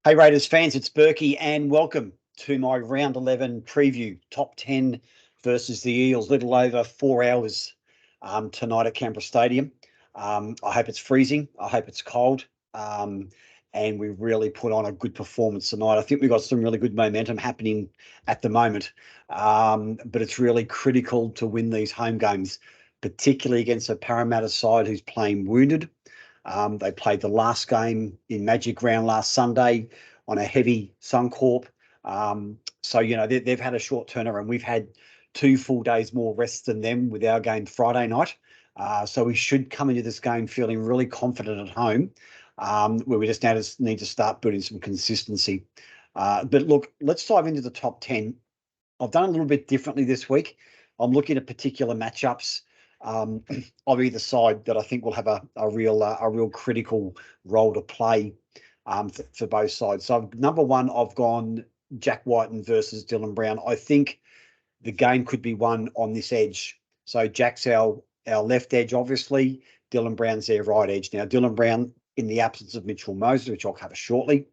Hey Raiders fans, it's Berkey and welcome to my round 11 preview, top 10 versus the Eels, little over 4 hours tonight at Canberra Stadium. I hope it's freezing. I hope it's cold. And we really put on a good performance tonight. I think we've got some really good momentum happening at the moment. But it's really critical to win these home games, particularly against a Parramatta side who's playing wounded. They played the last game in Magic Round last Sunday on a heavy Suncorp. So they've had a short turnaround. We've had 2 full days more rest than them with our game Friday night. So we should come into this game feeling really confident at home, where we just now need to start building some consistency. But look, let's dive into the top 10. I've done a little bit differently this week. I'm looking at particular matchups of either side that I think will have a real critical role to play for both sides. So number one, I've gone Jack Whiten versus Dylan Brown. I think the game could be won on this edge. So Jack's our left edge, obviously. Dylan Brown's their right edge. Now, Dylan Brown, in the absence of Mitchell Moses, which I'll cover shortly,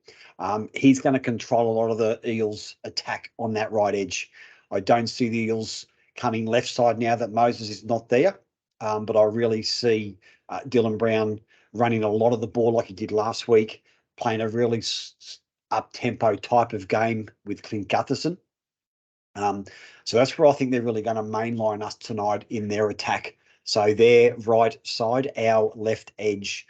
he's going to control a lot of the Eels' attack on that right edge. I don't see the Eels coming left side now that Moses is not there, but I really see Dylan Brown running a lot of the ball like he did last week, playing a really up-tempo type of game with Clint Gutherson. So that's where I think they're really going to mainline us tonight in their attack. So their right side, our left edge.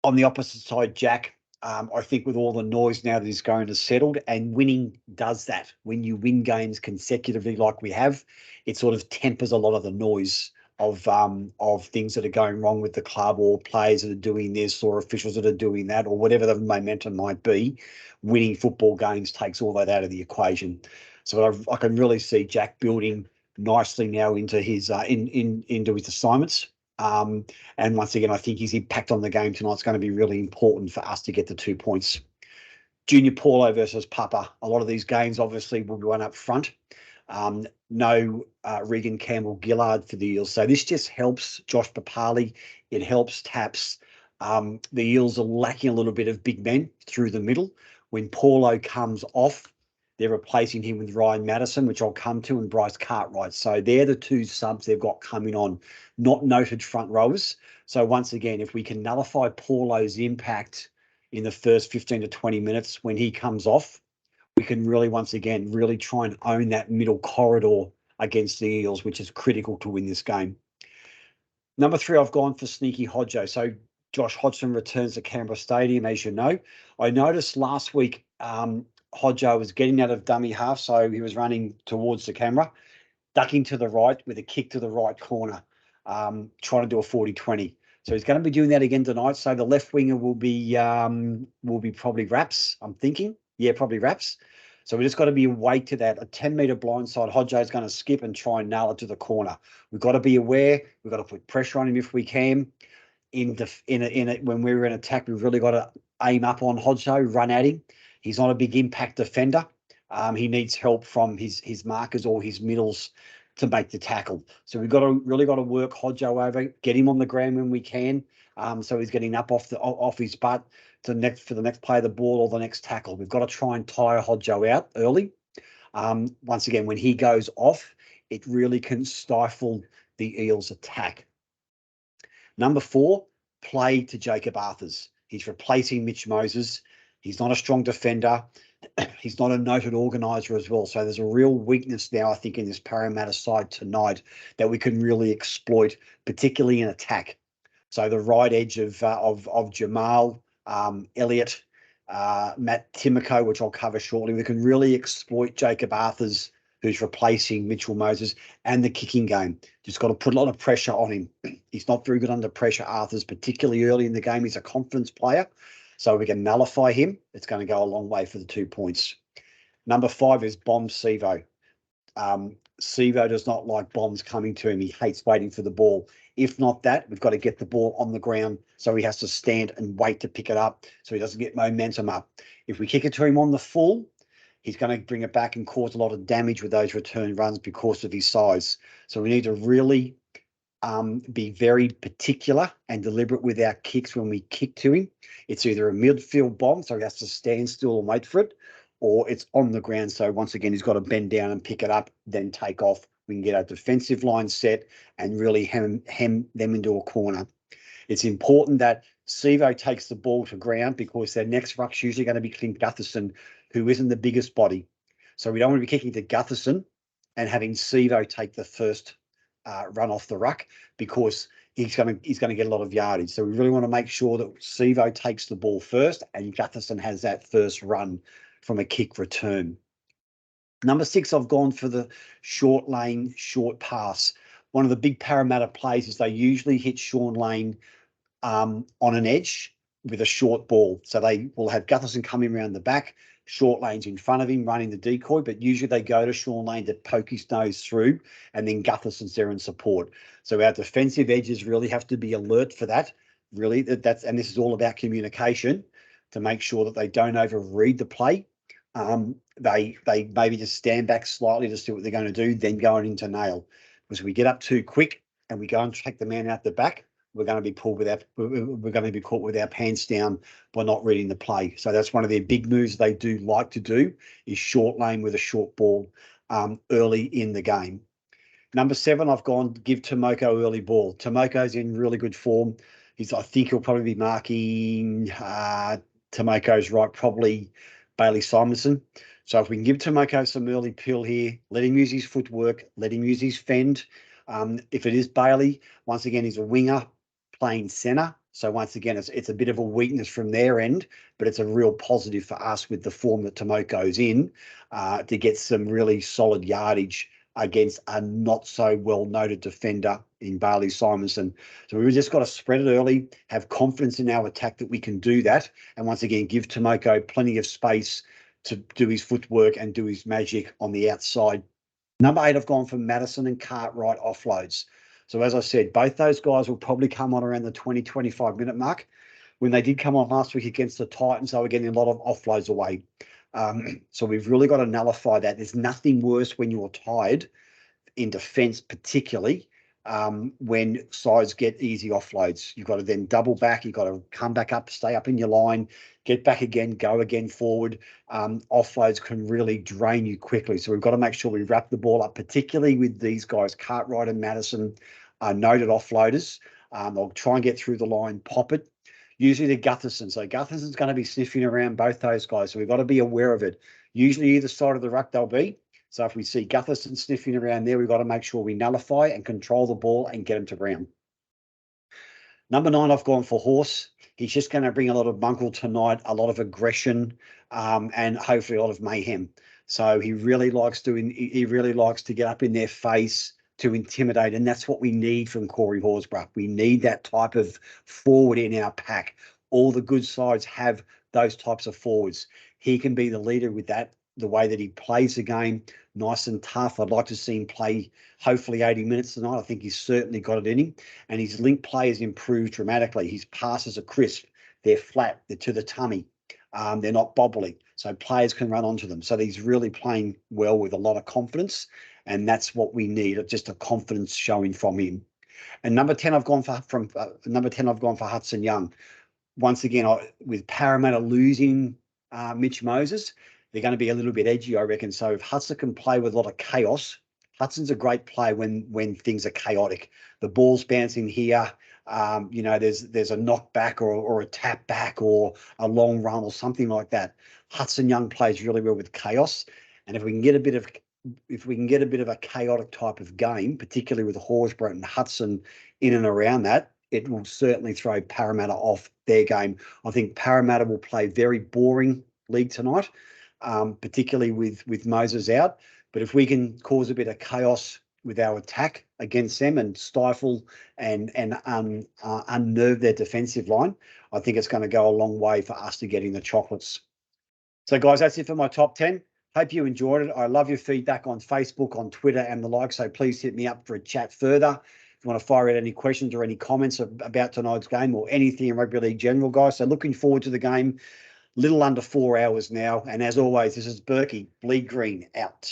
On the opposite side, Jack, I think with all the noise now that is going to settled, and winning does that. When you win games consecutively like we have, it sort of tempers a lot of the noise of things that are going wrong with the club, or players that are doing this, or officials that are doing that, or whatever the momentum might be. Winning football games takes all that out of the equation. So I can really see Jack building nicely now into his into his assignments. And once again, I think his impact on the game tonight is going to be really important for us to get the 2 points. Junior Paulo versus Papa. A lot of these games obviously will be won up front. No Regan Campbell-Gillard for the Eels. So this just helps Josh Papali. It helps Taps. The Eels are lacking a little bit of big men through the middle. When Paulo comes off, they're replacing him with Ryan Madison, which I'll come to, and Bryce Cartwright. So they're the two subs they've got coming on, not noted front rowers. So once again, if we can nullify Paulo's impact in the first 15 to 20 minutes when he comes off, we can really, once again, really try and own that middle corridor against the Eels, which is critical to win this game. Number 3, I've gone for Sneaky Hodjo. So Josh Hodgson returns to Canberra Stadium, as you know. I noticed last week Hodjo was getting out of dummy half, so he was running towards the camera, ducking to the right with a kick to the right corner, trying to do a 40-20. So he's going to be doing that again tonight. So the left winger will be probably Raps, I'm thinking. Yeah, probably Raps. So we just got to be awake to that. A 10-metre blindside, Hodjo is going to skip and try and nail it to the corner. We've got to be aware. We've got to put pressure on him if we can. When we're in attack, we've really got to aim up on Hodjo, run at him. He's not a big impact defender. He needs help from his markers or his middles to make the tackle. So we've really got to work Hodjo over, get him on the ground when we can. So he's getting up off his butt for the next play of the ball or the next tackle. We've got to try and tire Hodjo out early. Once again, when he goes off, it really can stifle the Eels' attack. Number 4, play to Jacob Arthurs. He's replacing Mitch Moses. He's not a strong defender. He's not a noted organiser as well. So there's a real weakness now, I think, in this Parramatta side tonight that we can really exploit, particularly in attack. So the right edge of Jamal, Elliott, Matt Timoko, which I'll cover shortly, we can really exploit Jacob Arthurs, who's replacing Mitchell Moses, and the kicking game. Just got to put a lot of pressure on him. He's not very good under pressure, Arthurs, particularly early in the game. He's a confidence player. So we can nullify him. It's going to go a long way for the 2 points. Number 5 is Bomb Sevo. Sevo does not like bombs coming to him. He hates waiting for the ball. If not that, we've got to get the ball on the ground, so he has to stand and wait to pick it up so he doesn't get momentum up. If we kick it to him on the full, he's going to bring it back and cause a lot of damage with those return runs because of his size. So we need to really be very particular and deliberate with our kicks when we kick to him. It's either a midfield bomb, so he has to stand still and wait for it, or it's on the ground. So once again, he's got to bend down and pick it up, then take off. We can get our defensive line set and really hem them into a corner. It's important that Sivo takes the ball to ground because their next ruck's usually going to be Clint Gutherson, who isn't the biggest body. So we don't want to be kicking to Gutherson and having Sivo take the first run off the ruck because he's going to get a lot of yardage. So we really want to make sure that Sivo takes the ball first and Gutherson has that first run from a kick return. Number 6, I've gone for the short lane, short pass. One of the big Parramatta plays is they usually hit Shaun Lane on an edge with a short ball. So they will have Gutherson coming around the back, short lanes in front of him, running the decoy, but usually they go to Shaun Lane to poke his nose through, and then Gutherson's there in support. So our defensive edges really have to be alert for that. Really, and this is all about communication to make sure that they don't overread the play. They maybe just stand back slightly to see what they're going to do, then going into nail. Because if we get up too quick and we go and take the man out the back, we're going to be caught with our pants down by not reading the play. So that's one of their big moves they do like to do is short lane with a short ball early in the game. Number 7, I've gone give Tomoko early ball. Tomoko's in really good form. I think he'll probably be marking Tomoko's right, probably Bailey Simonson. So if we can give Tomoko some early pill here, let him use his footwork, let him use his fend. If it is Bailey, once again, he's a winger playing centre. So once again, it's a bit of a weakness from their end, but it's a real positive for us with the form that Tomoko's in to get some really solid yardage against a not so well noted defender in Bailey Simonson. So we've just got to spread it early, have confidence in our attack that we can do that. And once again, give Tomoko plenty of space to do his footwork and do his magic on the outside. Number 8, I've gone for Madison and Cartwright offloads. So as I said, both those guys will probably come on around the 20, 25-minute mark. When they did come on last week against the Titans, they were getting a lot of offloads away. So we've really got to nullify that. There's nothing worse when you're tired in defence, particularly when sides get easy offloads. You've got to then double back. You've got to come back up, stay up in your line, get back again, go again forward. Offloads can really drain you quickly. So we've got to make sure we wrap the ball up, particularly with these guys, Cartwright and Madison, noted offloaders. They'll try and get through the line, pop it. Usually to Gutherson. So Gutherson's going to be sniffing around both those guys. So we've got to be aware of it. Usually either side of the ruck they'll be. So if we see Gutherson sniffing around there, we've got to make sure we nullify and control the ball and get him to ground. Number 9, I've gone for Horse. He's just going to bring a lot of bunkle tonight, a lot of aggression, and hopefully a lot of mayhem. So he really likes to get up in their face, to intimidate, and that's what we need from Corey Horsburgh. We need that type of forward in our pack. All the good sides have those types of forwards. He can be the leader with that, the way that he plays the game, nice and tough. I'd like to see him play hopefully 80 minutes tonight. I think he's certainly got it in him, and his link play has improved dramatically. His passes are crisp, they're flat, they're to the tummy, they're not bobbly, so players can run onto them. So he's really playing well with a lot of confidence, and that's what we need, just a confidence showing from him. And number 10, I've gone for Hudson Young. Once again, with Parramatta losing Mitch Moses, they're going to be a little bit edgy, I reckon. So if Hudson can play with a lot of chaos, Hudson's a great play when things are chaotic. The ball's bouncing here. There's a knockback or a tap back or a long run or something like that. Hudson Young plays really well with chaos, and if we can get a bit of a chaotic type of game, particularly with Horsburgh and Hudson in and around that, it will certainly throw Parramatta off their game. I think Parramatta will play very boring league tonight, particularly with Moses out. But if we can cause a bit of chaos with our attack against them and stifle and unnerve their defensive line, I think it's going to go a long way for us to getting the chocolates. So, guys, that's it for my top 10. Hope you enjoyed it. I love your feedback on Facebook, on Twitter and the like, so please hit me up for a chat further. If you want to fire out any questions or any comments about tonight's game or anything in rugby league general, guys. So looking forward to the game. Little under 4 hours now. And as always, this is Bourkeys, Bleed Green, out.